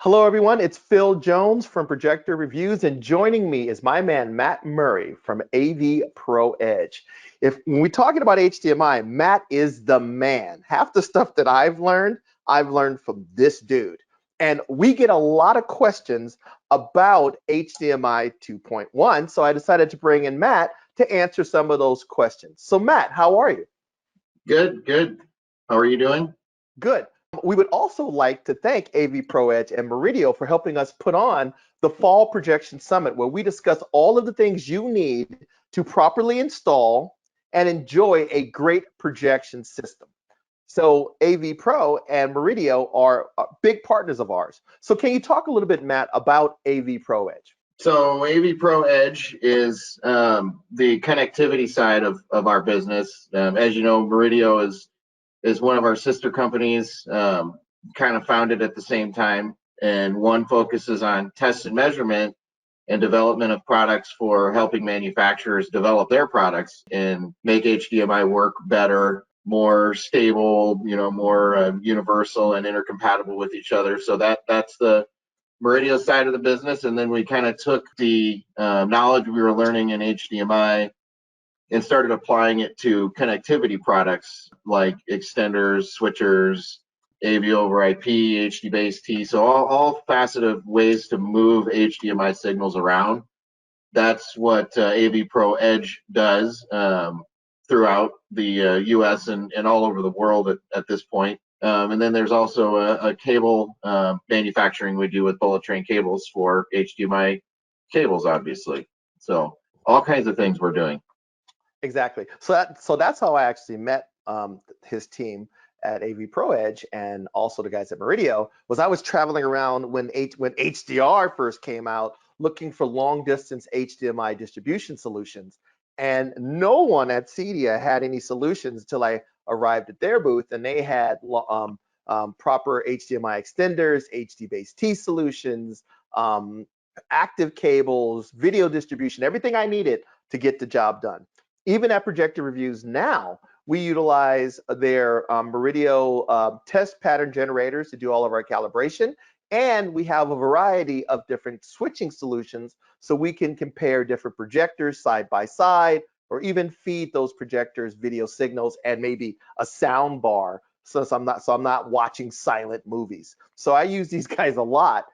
Hello everyone, it's Phil Jones from Projector Reviews, and joining me is my man Matt Murray from AVPro Edge. When we're talking about HDMI, Matt is the man. Half the stuff that I've learned from this dude. And we get a lot of questions about HDMI 2.1, so I decided to bring in Matt to answer some of those questions. So Matt, how are you? Good, good. How are you doing? Good. We would also like to thank AVPro Edge and Murideo for helping us put on the Fall Projection Summit, where we discuss all of the things you need to properly install and enjoy a great projection system. So AVPro and Murideo are big partners of ours. So can you talk a little bit, Matt, about AVPro Edge? So AVPro Edge is the connectivity side of our business. As you know, Murideo is one of our sister companies, kind of founded at the same time, and one focuses on test and measurement and development of products for helping manufacturers develop their products and make HDMI work better, more stable, more universal and intercompatible with each other. So that's the Murideo side of the business. And then we kind of took the knowledge we were learning in HDMI and started applying it to connectivity products like extenders, switchers, AV over IP, HD base T. So all facet of ways to move HDMI signals around. That's what AVPro Edge does throughout the US and all over the world at this point. And then there's also a cable manufacturing we do with bullet train cables for HDMI cables, obviously. So all kinds of things we're doing. Exactly. So that's how I actually met his team at AVPro Edge, and also the guys at Murideo. Was I was traveling around when HDR first came out, looking for long distance HDMI distribution solutions, and no one at Cedia had any solutions until I arrived at their booth, and they had proper HDMI extenders, HD base T solutions, active cables, video distribution, everything I needed to get the job done. Even at Projector Reviews now, we utilize their Murideo test pattern generators to do all of our calibration, and we have a variety of different switching solutions so we can compare different projectors side by side, or even feed those projectors video signals and maybe a sound bar, so I'm not watching silent movies. So I use these guys a lot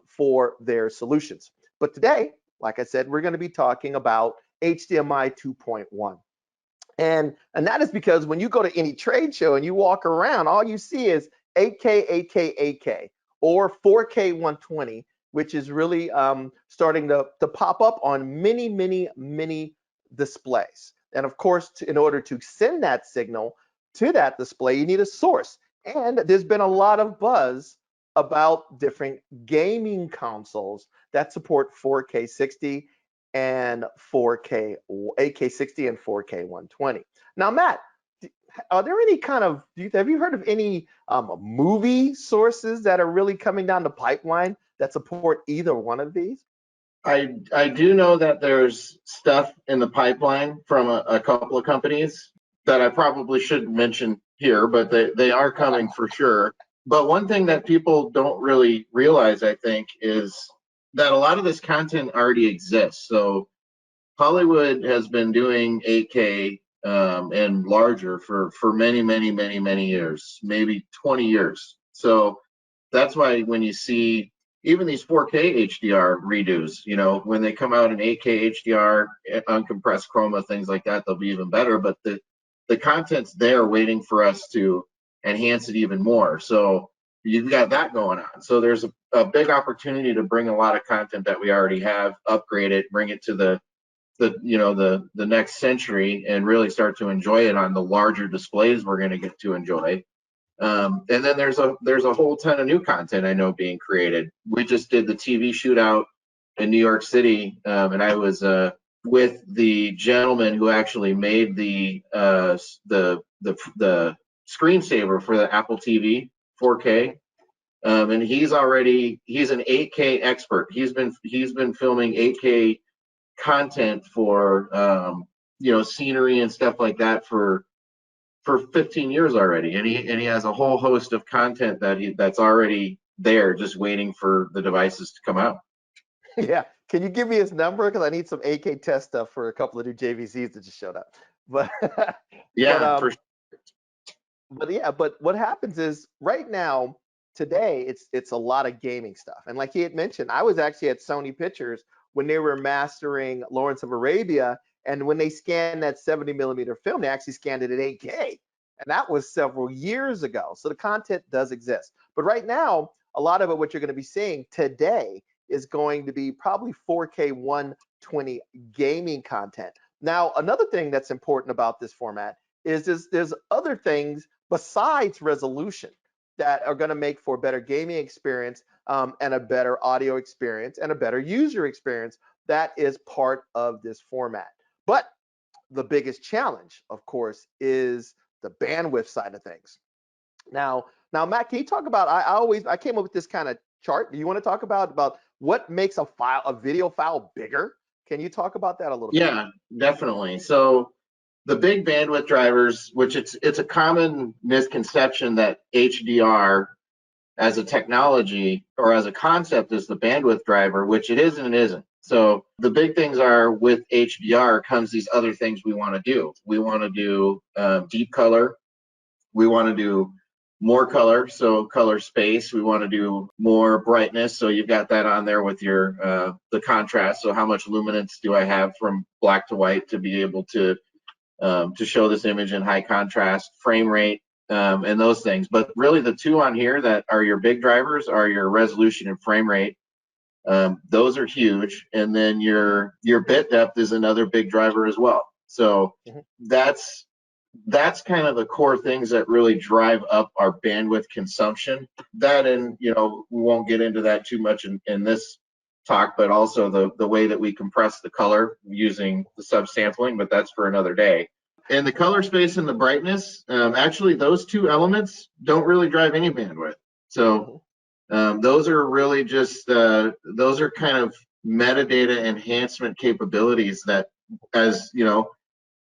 for their solutions. But today, like I said, we're going to be talking about HDMI 2.1. And that is because when you go to any trade show and you walk around, all you see is 8K, 8K, 8K, or 4K 120, which is really starting to pop up on many displays. And of course, in order to send that signal to that display, you need a source. And there's been a lot of buzz about different gaming consoles that support 4K 60 and 4K, 8K 60 and 4K 120. Now, Matt, are there any kind of, have you heard of any movie sources that are really coming down the pipeline that support either one of these? I do know that there's stuff in the pipeline from a couple of companies that I probably shouldn't mention here, but they are coming for sure. But one thing that people don't really realize, I think, is that a lot of this content already exists. So Hollywood has been doing 8K and larger for many years, maybe 20 years. So that's why when you see even these 4K HDR redos, when they come out in 8K HDR, uncompressed chroma, things like that, they'll be even better. But the content's there waiting for us to enhance it even more. So you've got that going on. So there's a big opportunity to bring a lot of content that we already have, upgrade it, bring it to the next century, and really start to enjoy it on the larger displays we're going to get to enjoy. And then there's a whole ton of new content I know being created. We just did the TV shootout in New York City, and I was with the gentleman who actually made the screensaver for the Apple TV 4K, and he's an 8K expert. He's been filming 8K content for scenery and stuff like that for 15 years already, and he has a whole host of content that's already there, just waiting for the devices to come out. Yeah. Can you give me his number? Because I need some AK test stuff for a couple of new JVCs that just showed up. But Yeah, for but what happens is right now, today, it's a lot of gaming stuff. And like he had mentioned, I was actually at Sony Pictures when they were mastering Lawrence of Arabia, and when they scanned that 70 millimeter film, they actually scanned it at 8K. And that was several years ago. So the content does exist. But right now, a lot of it, what you're going to be seeing today, is going to be probably 4K 120 gaming content. Now, another thing that's important about this format is there's other things besides resolution that are going to make for a better gaming experience, and a better audio experience and a better user experience. That is part of this format. But the biggest challenge, of course, is the bandwidth side of things. Now, Matt, can you talk about? I came up with this kind of chart. Do you want to talk about what makes a video file bigger? Can you talk about that a little bit? Yeah, definitely. So the big bandwidth drivers, which it's a common misconception that HDR as a technology or as a concept is the bandwidth driver, which it is and it isn't. So the big things are, with HDR comes these other things we want to do. We want to do deep color. We want to do more color, so color space. We want to do more brightness, so you've got that on there with your the contrast. So how much luminance do I have from black to white to be able to show this image in high contrast, frame rate, and those things. But really the two on here that are your big drivers are your resolution and frame rate. Those are huge. And then your bit depth is another big driver as well. So that's kind of the core things that really drive up our bandwidth consumption. That, and we won't get into that too much in this talk, but also the way that we compress the color using the subsampling, but that's for another day. And the color space and the brightness, actually those two elements don't really drive any bandwidth. So those are really just those are kind of metadata enhancement capabilities that, as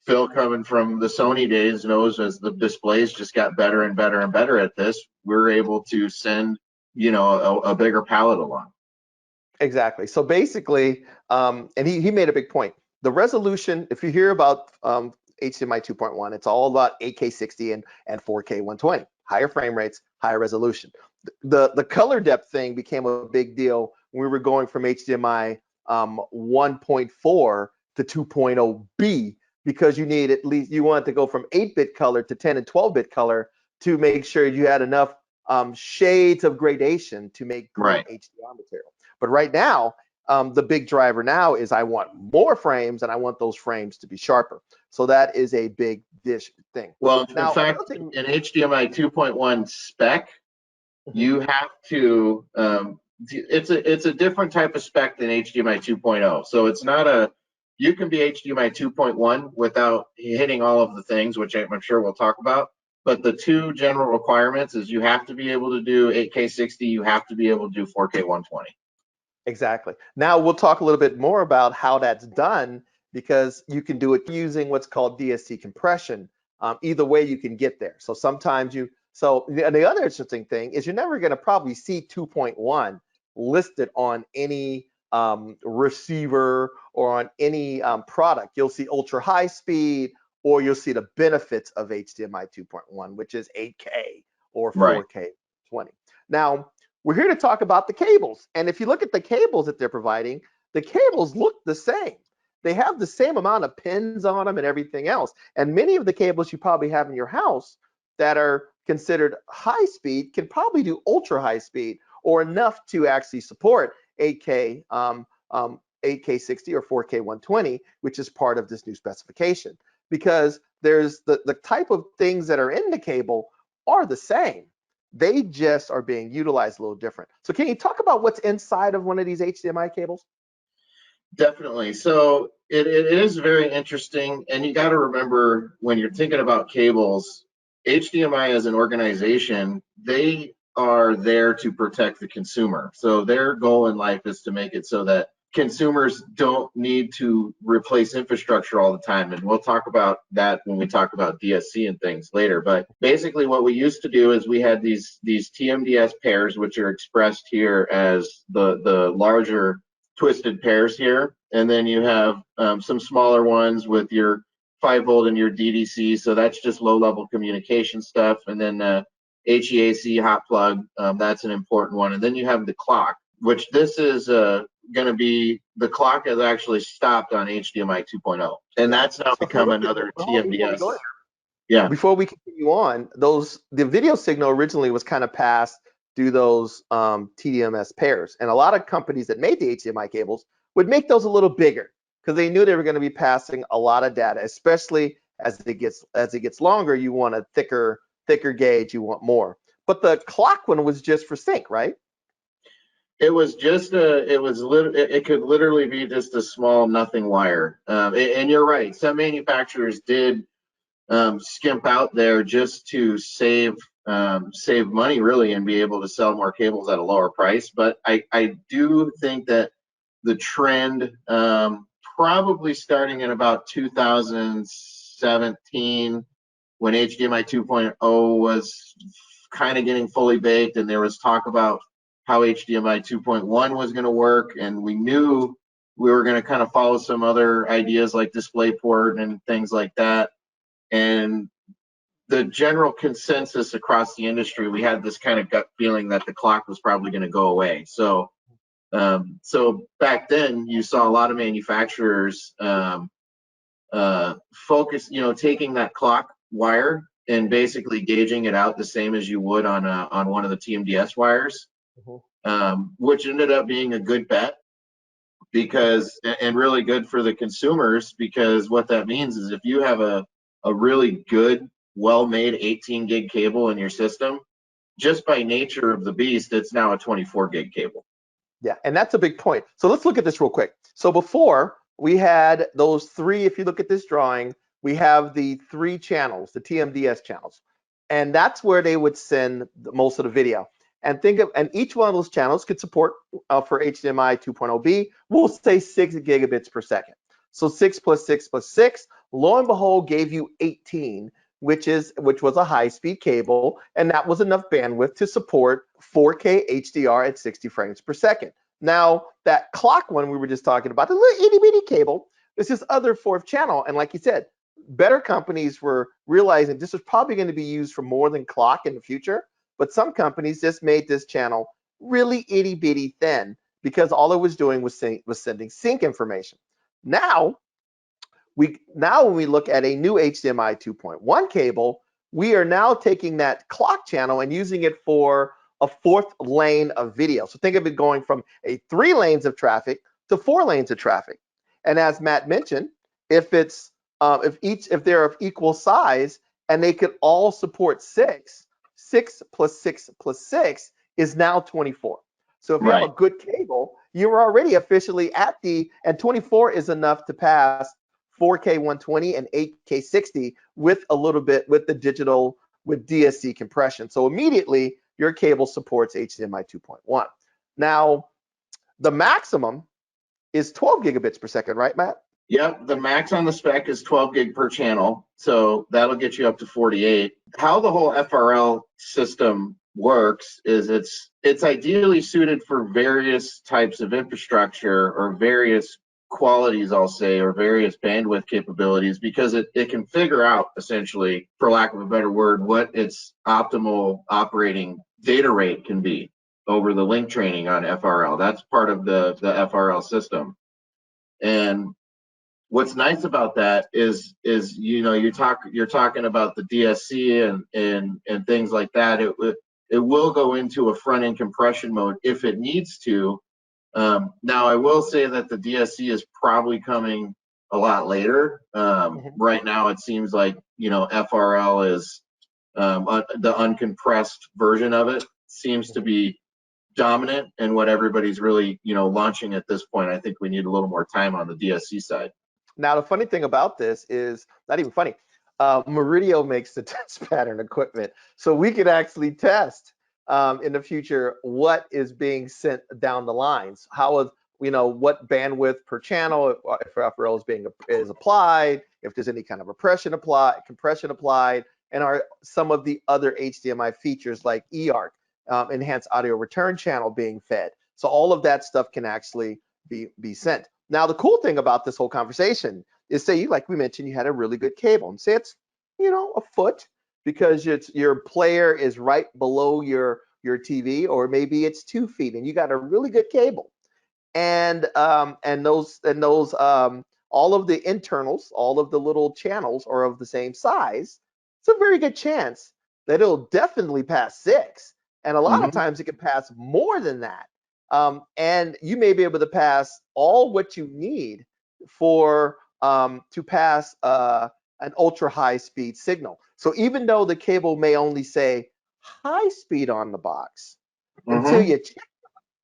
Phil, coming from the Sony days, knows, as the displays just got better and better and better at this, we're able to send a bigger palette along. Exactly. So basically, and he made a big point. The resolution, if you hear about HDMI 2.1, it's all about 8K 60 and 4K 120, higher frame rates, higher resolution. The color depth thing became a big deal when we were going from HDMI 1.4 to 2.0B, because you need you wanted to go from 8-bit color to 10 and 12-bit color to make sure you had enough shades of gradation to make great HDR material. But right now, the big driver now is I want more frames, and I want those frames to be sharper. So that is a big thing. Well, now, in fact, in HDMI 2.1 spec, you have to, it's a different type of spec than HDMI 2.0. So it's not you can be HDMI 2.1 without hitting all of the things, which I'm sure we'll talk about. But the two general requirements is you have to be able to do 8K 60, you have to be able to do 4K 120. Exactly. Now we'll talk a little bit more about how that's done, because you can do it using what's called DSC compression. Either way, you can get there. So sometimes and the other interesting thing is you're never going to probably see 2.1 listed on any receiver or on any product. You'll see ultra high speed, or you'll see the benefits of HDMI 2.1, which is 8K or 4K 20. Now, we're here to talk about the cables. And if you look at the cables that they're providing, the cables look the same. They have the same amount of pins on them and everything else. And many of the cables you probably have in your house that are considered high speed can probably do ultra high speed, or enough to actually support 8K 60 or 4K 120, which is part of this new specification. Because there's the type of things that are in the cable are the same. They just are being utilized a little different. So can you talk about what's inside of one of these HDMI cables? Definitely. So it is very interesting. And you got to remember, when you're thinking about cables, HDMI as an organization, they are there to protect the consumer. So their goal in life is to make it so that consumers don't need to replace infrastructure all the time. And we'll talk about that when we talk about DSC and things later. But basically what we used to do is we had these TMDS pairs, which are expressed here as the larger twisted pairs here. And then you have some smaller ones with your 5-volt and your DDC. So that's just low level communication stuff. And then HEAC hot plug, that's an important one. And then you have the clock, which this is going to be, the clock has actually stopped on HDMI 2.0, and that's now become another TMDS. Yeah. Before we continue on, the video signal originally was kind of passed through those TDMS pairs, and a lot of companies that made the HDMI cables would make those a little bigger because they knew they were going to be passing a lot of data, especially as it gets longer. You want a thicker gauge, you want more. But the clock one was just for sync, right? It was just it could literally be just a small nothing wire. And you're right, some manufacturers did skimp out there just to save money really and be able to sell more cables at a lower price. But I do think that the trend, probably starting in about 2017, when HDMI 2.0 was kind of getting fully baked, and there was talk about how HDMI 2.1 was going to work, and we knew we were going to kind of follow some other ideas like DisplayPort and things like that. And the general consensus across the industry, we had this kind of gut feeling that the clock was probably going to go away. So back then you saw a lot of manufacturers focus, taking that clock wire and basically gauging it out the same as you would on one of the TMDS wires. Which ended up being a good bet and really good for the consumers, because what that means is if you have a really good, well-made 18 gig cable in your system, just by nature of the beast, it's now a 24 gig cable. Yeah, and that's a big point. So let's look at this real quick. So before we had those three, if you look at this drawing, we have the 3 channels, the TMDS channels, and that's where they would send most of the video. And each one of those channels could support for HDMI 2.0B, we'll say 6 gigabits per second. So 6 plus 6 plus 6, lo and behold, gave you 18, which was a high-speed cable, and that was enough bandwidth to support 4K HDR at 60 frames per second. Now, that clock one we were just talking about, the little itty-bitty cable, is this other 4th channel, and like you said, better companies were realizing this was probably going to be used for more than clock in the future. But some companies just made this channel really itty bitty thin because all it was doing was sending sync information. Now when we look at a new HDMI 2.1 cable, we are now taking that clock channel and using it for a 4th lane of video. So think of it going from 3 lanes of traffic to 4 lanes of traffic. And as Matt mentioned, if they're of equal size and they could all support 6 plus 6 plus 6 is now 24. So if you have a good cable, you're already officially at and 24 is enough to pass 4K 120 and 8K 60 with the digital, with DSC compression. So immediately your cable supports HDMI 2.1. Now, the maximum is 12 gigabits per second, right, Matt? Yep, the max on the spec is 12 gig per channel, so that'll get you up to 48. How the whole FRL system works is it's ideally suited for various types of infrastructure or various qualities, I'll say, or various bandwidth capabilities, because it can figure out, essentially, for lack of a better word, what its optimal operating data rate can be over the link training on FRL. That's part of the FRL system. And what's nice about that is you're talking about the DSC and things like that. It will go into a front end compression mode if it needs to. Now I will say that the DSC is probably coming a lot later. Right now it seems like FRL is the uncompressed version of it seems to be dominant and what everybody's really launching at this point. I think we need a little more time on the DSC side. Now, the funny thing about this is, not even funny, Murideo makes the test pattern equipment. So we could actually test in the future what is being sent down the lines. what bandwidth per channel, if FRL is applied, if there's any kind of compression applied, and are some of the other HDMI features like eARC, enhanced audio return channel being fed. So all of that stuff can actually be sent. Now, the cool thing about this whole conversation is, say, like we mentioned, you had a really good cable, and say it's, a foot, because your player is right below your TV, or maybe it's 2 feet, and you got a really good cable. And those all of the internals, all of the little channels are of the same size. It's a very good chance that it'll definitely pass 6, and a lot of times it can pass more than that. And you may be able to pass all what you need for to pass an ultra high speed signal. So even though the cable may only say high speed on the box, until you check,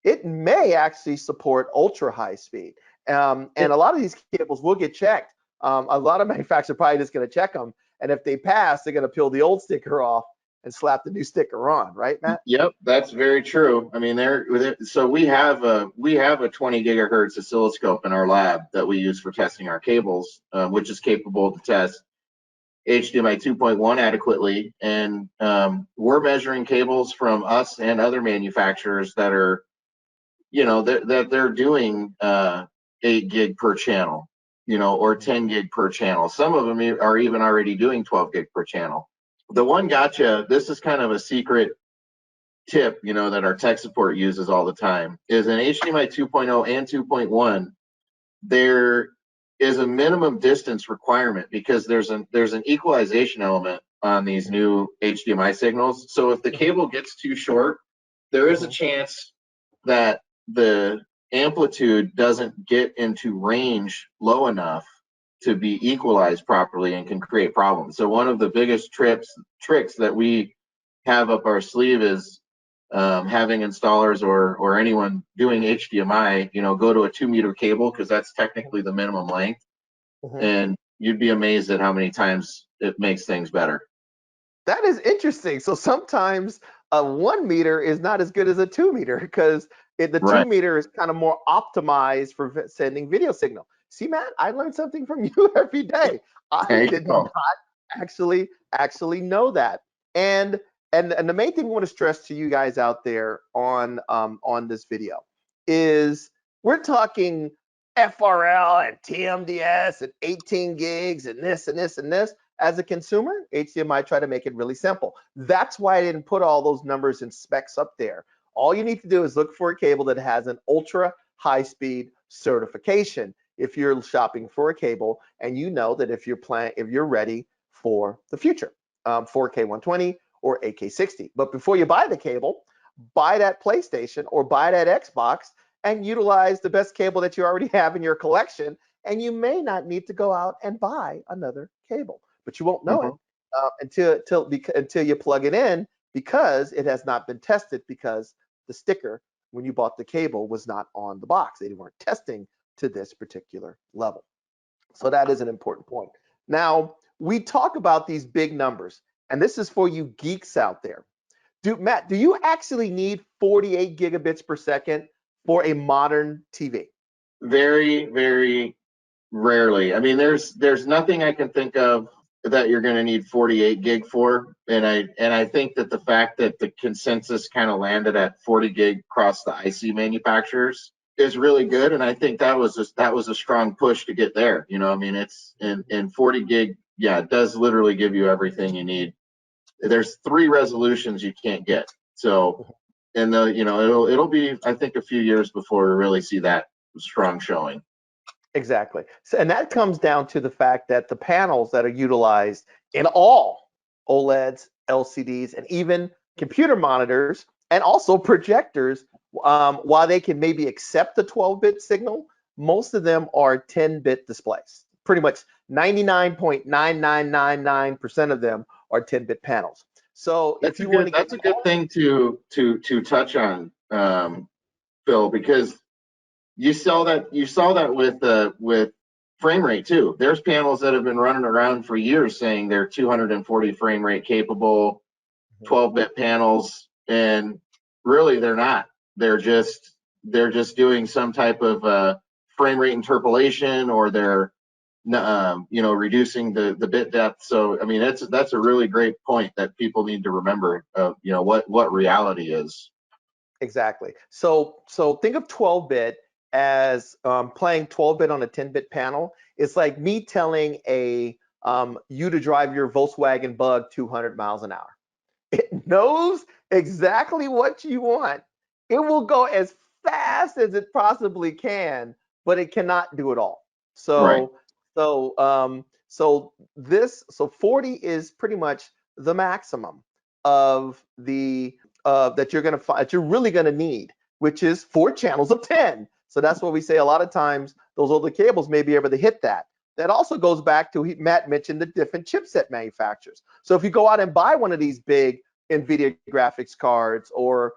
it may actually support ultra high speed. And a lot of these cables will get checked. A lot of manufacturers are probably just going to check them, and if they pass, they're going to peel the old sticker off and slap the new sticker on, right, Matt? Yep, that's very true. I mean, so we have a 20 gigahertz oscilloscope in our lab that we use for testing our cables, which is capable to test HDMI 2.1 adequately, and we're measuring cables from us and other manufacturers that are, that they're doing 8 gig per channel, or 10 gig per channel. Some of them are even already doing 12 gig per channel. The one gotcha, this is kind of a secret tip, that our tech support uses all the time, is in HDMI 2.0 and 2.1, there is a minimum distance requirement, because there's an equalization element on these new HDMI signals. So if the cable gets too short, there is a chance that the amplitude doesn't get into range low enough to be equalized properly and can create problems. So one of the biggest tricks that we have up our sleeve is having installers or anyone doing HDMI, go to a 2-meter cable, because that's technically the minimum length. And you'd be amazed at how many times it makes things better. That is interesting. So sometimes a 1 meter is not as good as a 2 meter, because the 2 meter is kind of more optimized for sending video signal. See, Matt, I learned something from you every day. I did not actually know that. And the main thing we want to stress to you guys out there on this video is, we're talking FRL and TMDS and 18 gigs and this and this and this. As a consumer, HDMI try to make it really simple. That's why I didn't put all those numbers and specs up there. All you need to do is look for a cable that has an ultra high speed certification if you're shopping for a cable, and you know that if you're ready for the future, 4K 120 or 8K 60. But before you buy the cable, buy that PlayStation or buy that Xbox and utilize the best cable that you already have in your collection, and you may not need to go out and buy another cable. But you won't know it until you plug it in, because it has not been tested, because the sticker when you bought the cable was not on the box. They weren't testing to this particular level. So that is an important point. Now, we talk about these big numbers, and this is for you geeks out there. Matt, do you actually need 48 gigabits per second for a modern TV? Very, very rarely. I mean, there's nothing I can think of that you're going to need 48 gig for, and I think that the fact that the consensus kind of landed at 40 gig across the IC manufacturers is really good, and I think that was a strong push to get there. I mean, it's in 40 gig, it does literally give you everything you need. There's 3 resolutions you can't get, so and it'll be, I think, a few years before we really see that strong showing. Exactly. So, and that comes down to the fact that the panels that are utilized in all OLEDs, LCDs, and even computer monitors, and also projectors, while they can maybe accept the 12-bit signal, most of them are 10-bit displays. Pretty much 99.9999% of them are 10-bit panels. So that's a good thing to touch on, Phil, because you saw that with frame rate too. There's panels that have been running around for years saying they're 240 frame rate capable, 12-bit panels, and really they're not. They're just they're just doing some type of frame rate interpolation, or they're reducing the bit depth. So I mean, that's a really great point that people need to remember of what reality is. Exactly. So think of 12-bit as playing 12-bit on a 10-bit panel. It's like me telling you to drive your Volkswagen Bug 200 miles an hour. It knows exactly what you want. It will go as fast as it possibly can, but it cannot do it all. Right. So 40 is pretty much the maximum of the that you're gonna find that you're really gonna need, which is 4 channels of 10. So that's what we say a lot of times those older cables may be able to hit that. That also goes back to Matt mentioned the different chipset manufacturers. So if you go out and buy one of these big NVIDIA graphics cards or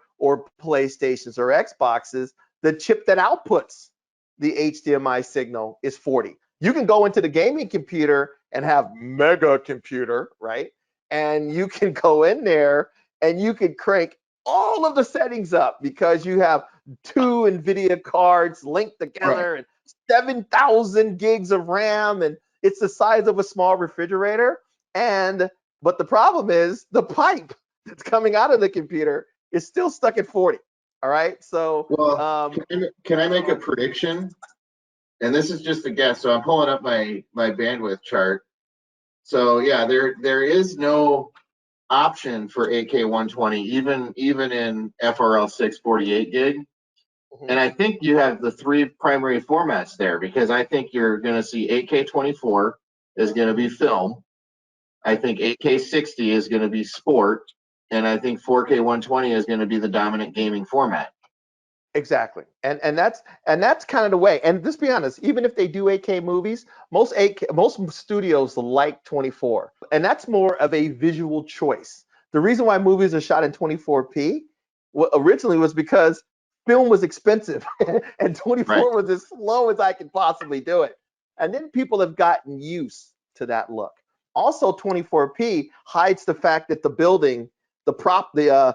PlayStations or Xboxes, the chip that outputs the HDMI signal is 40. You can go into the gaming computer and have mega computer, right? And you can go in there and you can crank all of the settings up because you have 2 NVIDIA cards linked together and 7,000 gigs of RAM, and it's the size of a small refrigerator. But the problem is the pipe that's coming out of the computer is still stuck at 40. All right. So, well, can I make a prediction? And this is just a guess. So I'm pulling up my bandwidth chart. So yeah, there is no option for AK120, even in FRL 648 gig. And I think you have the 3 primary formats there, because I think you're going to see 8K24 is going to be film. I think 8K60 is going to be sport. And I think 4K120 is going to be the dominant gaming format. Exactly. And that's kind of the way. And let's be honest, even if they do 8K movies, most studios like 24. And that's more of a visual choice. The reason why movies are shot in 24p originally was because film was expensive and 24 was as slow as I could possibly do it. And then people have gotten used to that look. Also, 24p hides the fact that the building, the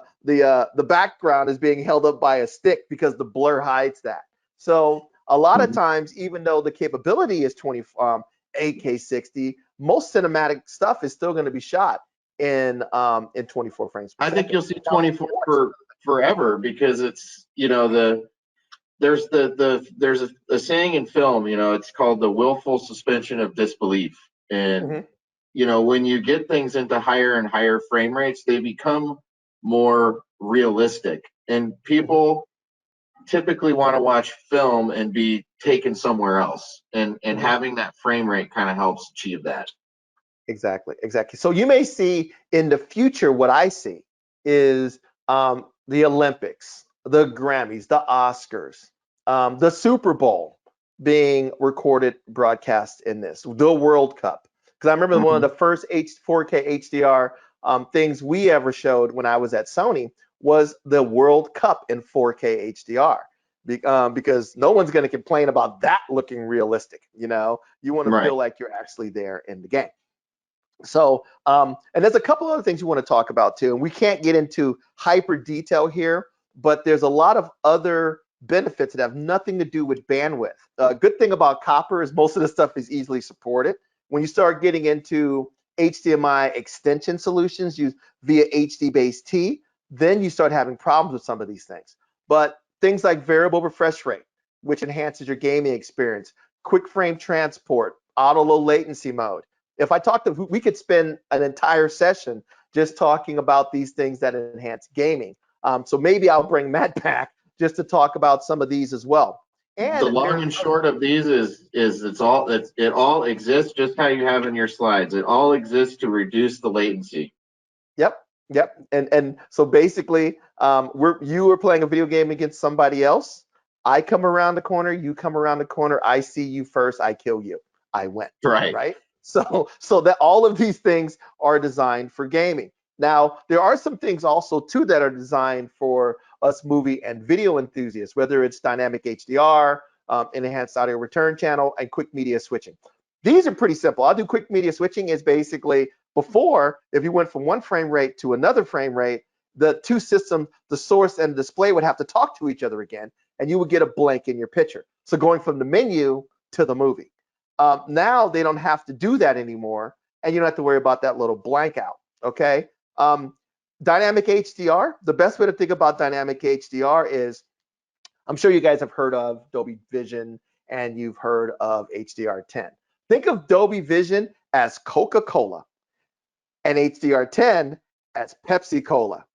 background is being held up by a stick because the blur hides that. So a lot of times, even though the capability is 8K60, most cinematic stuff is still going to be shot in 24 frames per second. I think you'll see 24 for forever, because it's there's a saying in film, it's called the willful suspension of disbelief. And when you get things into higher and higher frame rates, they become more realistic. And people typically want to watch film and be taken somewhere else. And having that frame rate kind of helps achieve that. Exactly. So you may see in the future, what I see is the Olympics, the Grammys, the Oscars, the Super Bowl being recorded, broadcast in this, the World Cup. Because I remember one of the first 4K HDR things we ever showed when I was at Sony was the World Cup in 4K HDR. Because no one's going to complain about that looking realistic. You want to feel like you're actually there in the game. So, and there's a couple other things you want to talk about too, and we can't get into hyper detail here, but there's a lot of other benefits that have nothing to do with bandwidth. Good thing about copper is most of the stuff is easily supported. When you start getting into HDMI extension solutions used via HD-based, then you start having problems with some of these things. But things like variable refresh rate, which enhances your gaming experience, quick frame transport, auto low latency mode. If I we could spend an entire session just talking about these things that enhance gaming. So maybe I'll bring Matt back just to talk about some of these as well. And the long and short of these is it all exists just how you have in your slides. It all exists to reduce the latency. Yep. And so basically, you were playing a video game against somebody else. I come around the corner, you come around the corner, I see you first, I kill you, I win. Right. So that all of these things are designed for gaming. Now, there are some things also too that are designed for us movie and video enthusiasts, whether it's dynamic HDR, enhanced audio return channel, and quick media switching. These are pretty simple. I'll do quick media switching is basically before, if you went from one frame rate to another frame rate, the two systems, the source and the display would have to talk to each other again. and you would get a blank in your picture. So going from the menu to the movie. Now they don't have to do that anymore, and you don't have to worry about that little blank out. Okay. Dynamic HDR. The best way to think about dynamic HDR is, I'm sure you guys have heard of Dolby Vision and you've heard of HDR10. Think of Dolby Vision as Coca-Cola and HDR10 as Pepsi-Cola.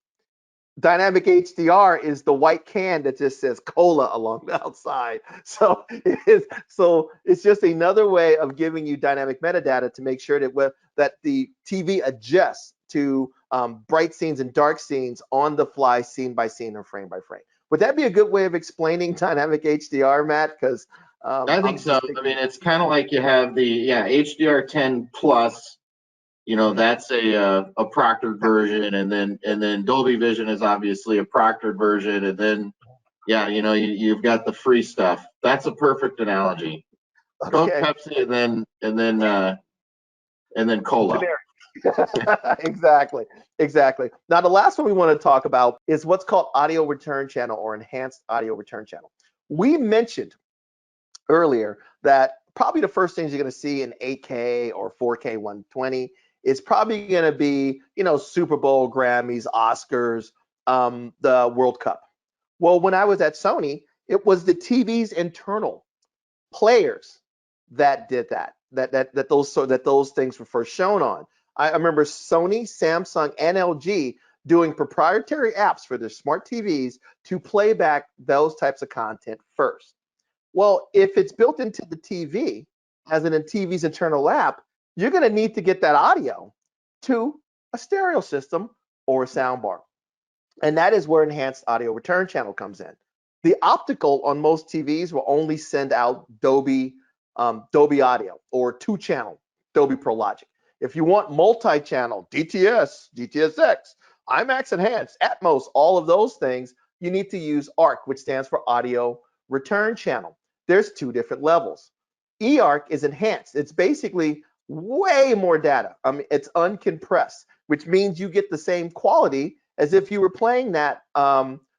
Dynamic HDR is the white can that just says cola along the outside. So it's just another way of giving you dynamic metadata to make sure that the TV adjusts to bright scenes and dark scenes on the fly, scene by scene or frame by frame. Would that be a good way of explaining dynamic HDR, Matt? Because I think so. I mean, it's kind of like you have the HDR10 plus. That's a proctored version, and then Dolby Vision is obviously a proctored version, and then you've got the free stuff. That's a perfect analogy. Coke, Okay. Pepsi, and then cola. Exactly. Now, the last one we want to talk about is what's called audio return channel or enhanced audio return channel. We mentioned earlier that probably the first things you're going to see in 8K or 4K 120 is probably going to be, Super Bowl, Grammys, Oscars, the World Cup. Well, when I was at Sony, it was the TV's internal players that did that those things were first shown on. I remember Sony, Samsung, and LG doing proprietary apps for their smart TVs to play back those types of content first. Well, if it's built into the TV as in a TV's internal app, you're going to need to get that audio to a stereo system or a soundbar. And that is where enhanced audio return channel comes in. The optical on most TVs will only send out Dolby audio or 2-channel Dolby Pro Logic. If you want multi-channel, DTS, DTSX, IMAX Enhanced, Atmos, all of those things, you need to use ARC, which stands for Audio Return Channel. There's 2 different levels. eARC is enhanced. It's basically way more data. It's uncompressed, which means you get the same quality as if you were playing that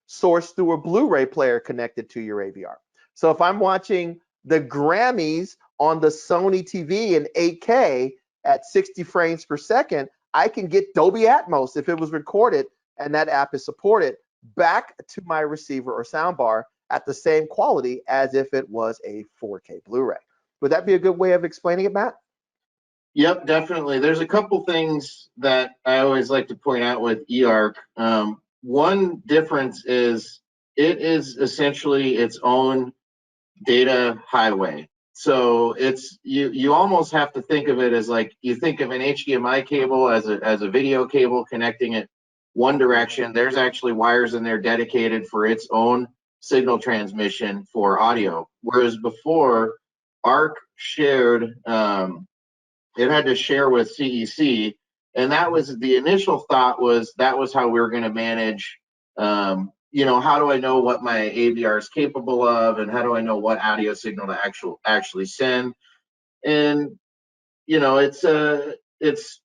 source through a Blu-ray player connected to your AVR. So if I'm watching the Grammys on the Sony TV in 8K at 60 frames per second, I can get Dolby Atmos if it was recorded and that app is supported back to my receiver or soundbar at the same quality as if it was a 4K Blu-ray. Would that be a good way of explaining it, Matt? Yep, definitely. There's a couple things that I always like to point out with eARC. One difference is it is essentially its own data highway. So it's you almost have to think of it as like you think of an HDMI cable as a video cable connecting it one direction. There's actually wires in there dedicated for its own signal transmission for audio. Whereas before, ARC shared, it had to share with CEC, and that was the initial thought was that was how we were going to manage. How do I know what my AVR is capable of, and how do I know what audio signal to actually send? And it's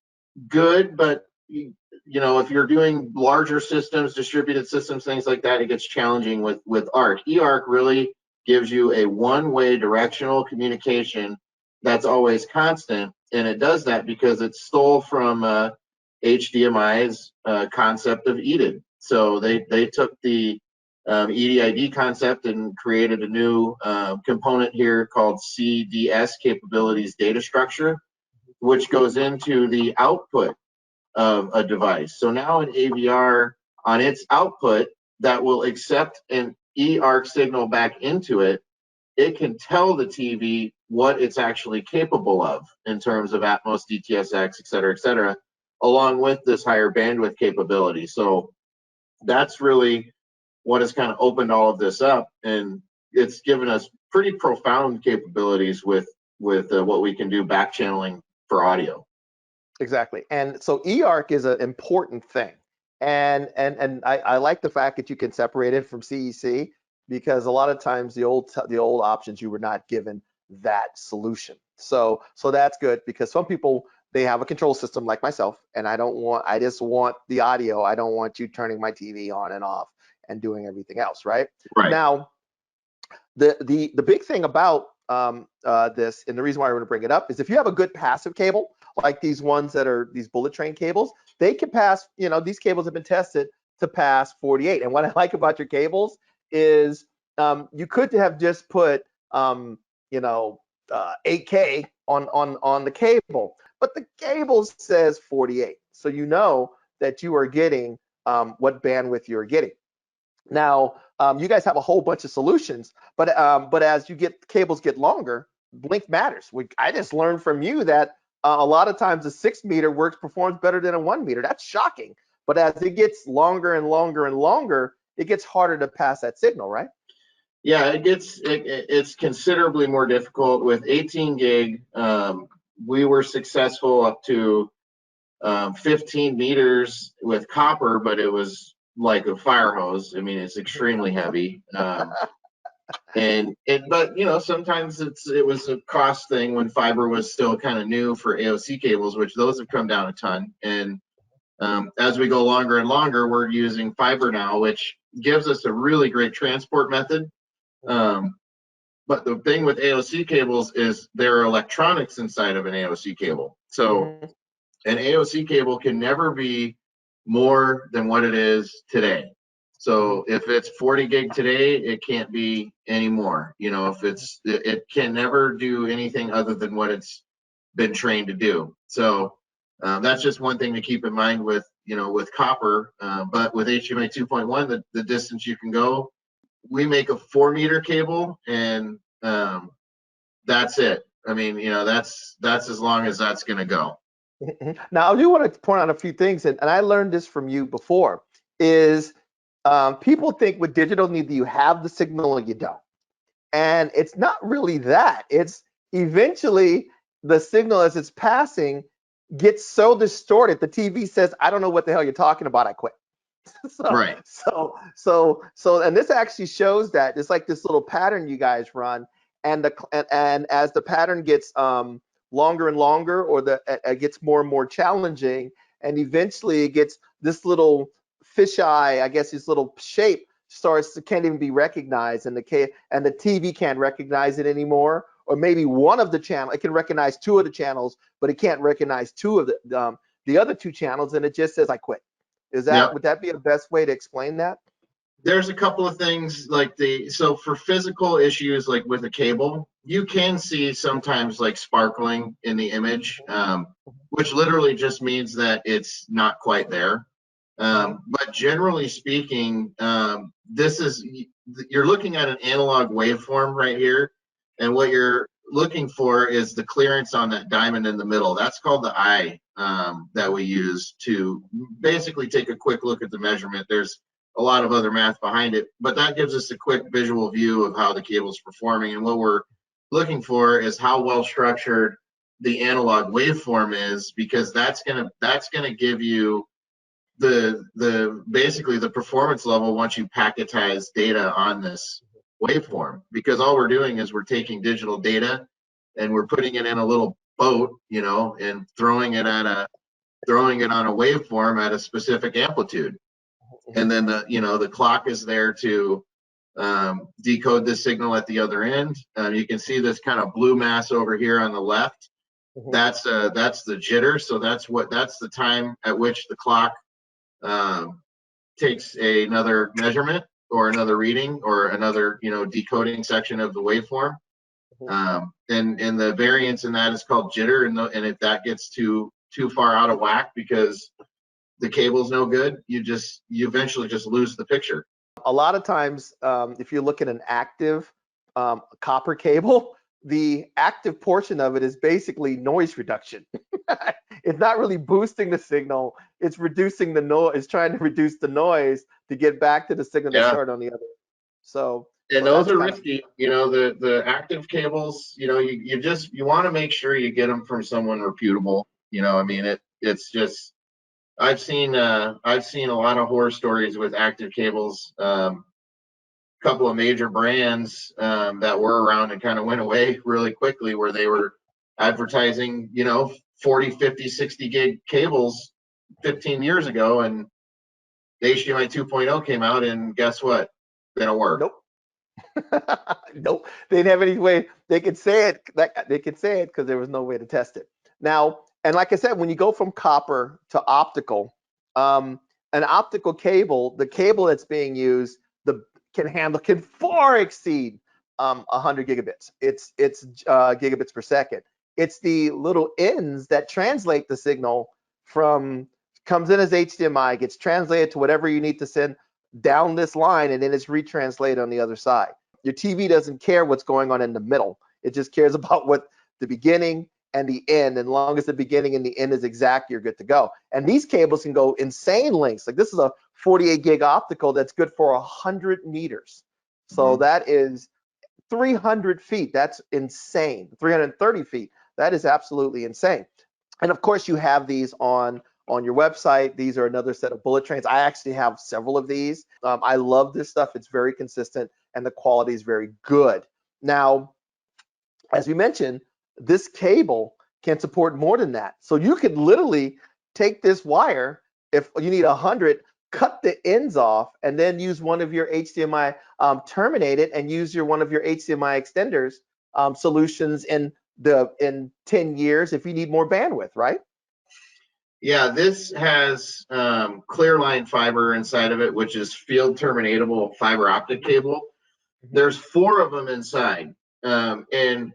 good, but if you're doing larger systems, distributed systems, things like that, it gets challenging with ARC. eARC really gives you a one-way directional communication that's always constant, and it does that because it stole from HDMI's concept of EDID. So they took the EDID concept and created a new component here called CDS, Capabilities Data Structure, which goes into the output of a device. So now an AVR on its output that will accept an eARC signal back into it, it can tell the TV what it's actually capable of in terms of Atmos, DTSX, et cetera, along with this higher bandwidth capability. So that's really what has kind of opened all of this up, and it's given us pretty profound capabilities with what we can do back channeling for audio. Exactly. And so eARC is an important thing. And I like the fact that you can separate it from CEC, because a lot of times the old options, you were not given that solution. So that's good, because some people, they have a control system like myself, and I just want the audio. I don't want you turning my TV on and off and doing everything else, right? Right. Now, the big thing about this, and the reason why I want to bring it up, is if you have a good passive cable, like these ones that are these bullet train cables, they can pass, these cables have been tested to pass 48. And what I like about your cables is you could have just put 8K on the cable, but the cable says 48, so you know that you are getting what bandwidth you're getting. Now, you guys have a whole bunch of solutions, but as cables get longer, length matters. I just learned from you that a lot of times a 6 meter performs better than a 1 meter. That's shocking. But as it gets longer and longer and longer, it gets harder to pass that signal, right? Yeah, it's considerably more difficult with 18 gig. We were successful up to 15 meters with copper, but it was like a fire hose. I mean, it's extremely heavy. But sometimes it was a cost thing when fiber was still kind of new for AOC cables, which those have come down a ton. And as we go longer and longer, we're using fiber now, which gives us a really great transport method. But the thing with AOC cables is there are electronics inside of an AOC cable. So an AOC cable can never be more than what it is today. So if it's 40 gig today, it can't be anymore. If it can never do anything other than what it's been trained to do. So that's just one thing to keep in mind with copper. But with HDMI 2.1, the distance you can go, we make a 4 meter cable, and that's it. I mean, that's as long as that's going to go. Now, I do want to point out a few things, and I learned this from you before, is people think with digital, either you have the signal or you don't. And it's not really that. It's eventually the signal as it's passing gets so distorted, the TV says, I don't know what the hell you're talking about, I quit. Right. So, and this actually shows that it's like this little pattern you guys run, and as the pattern gets longer and longer, or it gets more and more challenging, and eventually it gets this little fisheye, I guess, this little shape can't even be recognized, and the TV can't recognize it anymore, or maybe one of the channels, it can recognize 2 of the channels, but it can't recognize 2 of the other 2 channels, and it just says I quit. Would that be the best way to explain that? There's a couple of things so for physical issues, like with a cable, you can see sometimes like sparkling in the image, which literally just means that it's not quite there. But generally speaking, you're looking at an analog waveform right here, and what you're looking for is the clearance on that diamond in the middle. That's called the eye that we use to basically take a quick look at the measurement. There's a lot of other math behind it, but that gives us a quick visual view of how the cable is performing. And what we're looking for is how well structured the analog waveform is, because that's gonna give you basically the performance level once you packetize data on this waveform. Because all we're doing is we're taking digital data and we're putting it in a little boat, and throwing it on a waveform at a specific amplitude. And then the clock is there to decode the signal at the other end. You can see this kind of blue mass over here on the left. That's the jitter. So that's the time at which the clock takes another measurement or another reading or another decoding section of the waveform. And the variance in that is called jitter. And if that gets too far out of whack because the cable's no good, you eventually just lose the picture. A lot of times, if you look at an active copper cable, the active portion of it is basically noise reduction. It's not really boosting the signal, it's reducing the noise. It's trying to reduce the noise to get back to the signal that started on the other. And those are risky. The active cables, you want to make sure you get them from someone reputable. I mean, it's just, I've seen a lot of horror stories with active cables. Couple of major brands that were around and kind of went away really quickly, where they were advertising 40, 50, 60 gig cables 15 years ago, and the HDMI 2.0 came out, and guess what? They don't work. Nope. Nope, they didn't have any way they could say it. They could say it because there was no way to test it. Now, and like I said, when you go from copper to optical, an optical cable, the cable that's being used, can far exceed 100 gigabits. It's gigabits per second. It's the little ends that translate the signal from comes in as HDMI, gets translated to whatever you need to send down this line, and then it's retranslated on the other side. Your TV doesn't care what's going on in the middle. It just cares about what the beginning and the end. And as long as the beginning and the end is exact, you're good to go. And these cables can go insane lengths. Like this is a 48 gig optical that's good for 100 meters. So that is 300 feet. That's insane. 330 feet. That is absolutely insane. And of course, you have these on your website. These are another set of bullet trains. I actually have several of these. I love this stuff. It's very consistent and the quality is very good. Now, as we mentioned, this cable can support more than that. So you could literally take this wire, if you need 100, cut the ends off, and then use one of your HDMI, terminate it, and use one of your HDMI extenders solutions in 10 years if you need more bandwidth, right? Yeah, this has clear line fiber inside of it, which is field terminatable fiber optic cable. There's 4 of them inside. And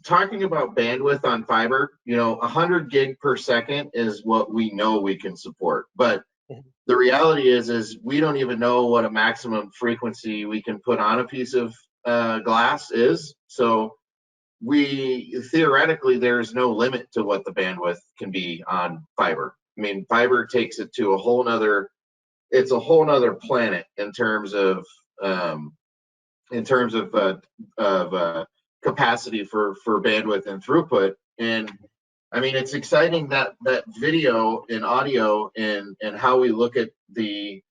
talking about bandwidth on fiber, 100 gig per second is what we know we can support. But the reality is we don't even know what a maximum frequency we can put on a piece of glass is. So theoretically, there's no limit to what the bandwidth can be on fiber. I mean, fiber takes it to it's a whole nother planet in terms of capacity for bandwidth and throughput. And I mean, it's exciting that video and audio and how we look at the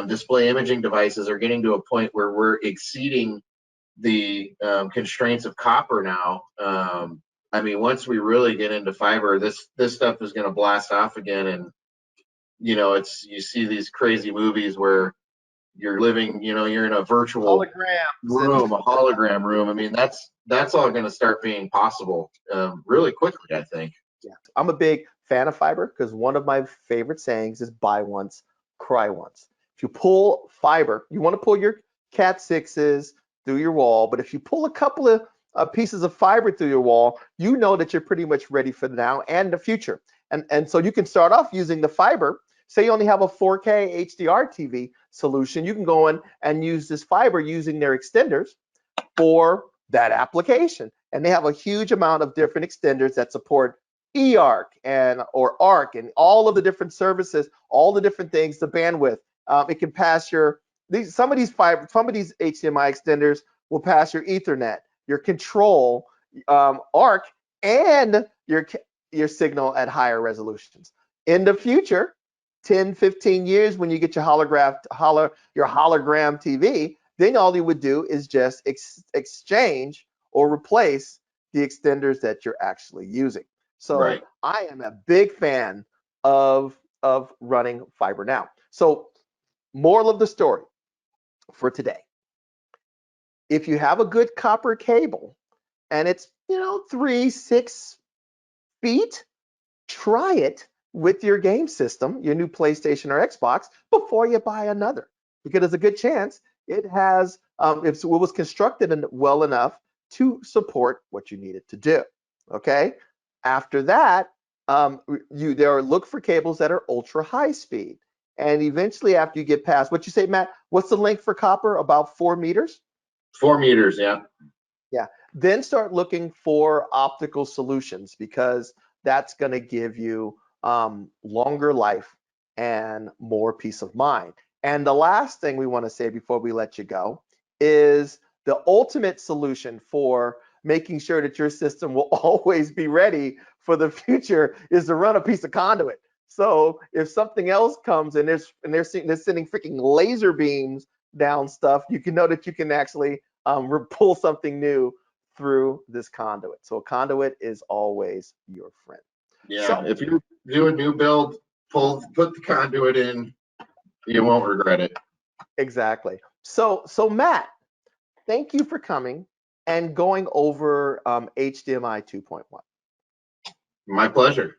display imaging devices are getting to a point where we're exceeding the constraints of copper now. I mean, once we really get into fiber, this stuff is going to blast off again. And you see these crazy movies where you're living, you're in a virtual a hologram room. I mean, that's all going to start being possible really quickly, I think. Yeah, I'm a big fan of fiber because one of my favorite sayings is buy once, cry once. If you pull fiber, you want to pull your Cat 6s through your wall, but if you pull a couple of pieces of fiber through your wall, you know that you're pretty much ready for the now and the future. And so you can start off using the fiber. Say you only have a 4K HDR TV solution, you can go in and use this fiber using their extenders for that application. And they have a huge amount of different extenders that support eARC or ARC and all of the different services, all the different things, the bandwidth. It can pass some of these HDMI extenders will pass your Ethernet, your control, ARC, and your signal at higher resolutions. In the future, 10, 15 years, when you get your hologram TV, then all you would do is just exchange or replace the extenders that you're actually using. So right. I am a big fan of running fiber now. So moral of the story for today: if you have a good copper cable and it's 3-6 feet, try it with your game system, your new PlayStation or Xbox, before you buy another, because there's a good chance it has it was constructed well enough to support what you need it to do. Okay. After that, look for cables that are ultra high speed. And eventually, after you get past what you say, Matt, what's the length for copper? About 4 meters? 4 meters, yeah. Yeah. Then start looking for optical solutions, because that's going to give you longer life and more peace of mind. And the last thing we want to say before we let you go is the ultimate solution for making sure that your system will always be ready for the future is to run a piece of conduit. So if something else comes and they're sending freaking laser beams down stuff, you can know that you can actually pull something new through this conduit. So a conduit is always your friend. Yeah, so, if you do a new build, put the conduit in, you won't regret it. Exactly. So Matt, thank you for coming and going over HDMI 2.1. My pleasure.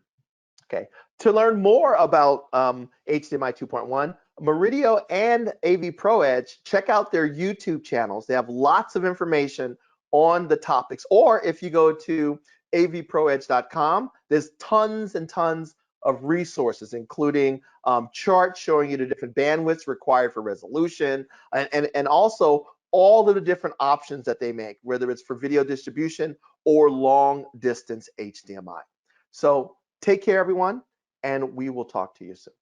Okay. To learn more about HDMI 2.1, Murideo and AVPro Edge, check out their YouTube channels. They have lots of information on the topics. Or if you go to avproedge.com, there's tons and tons of resources, including charts showing you the different bandwidths required for resolution, and also all of the different options that they make, whether it's for video distribution or long distance HDMI. So take care, everyone, and we will talk to you soon.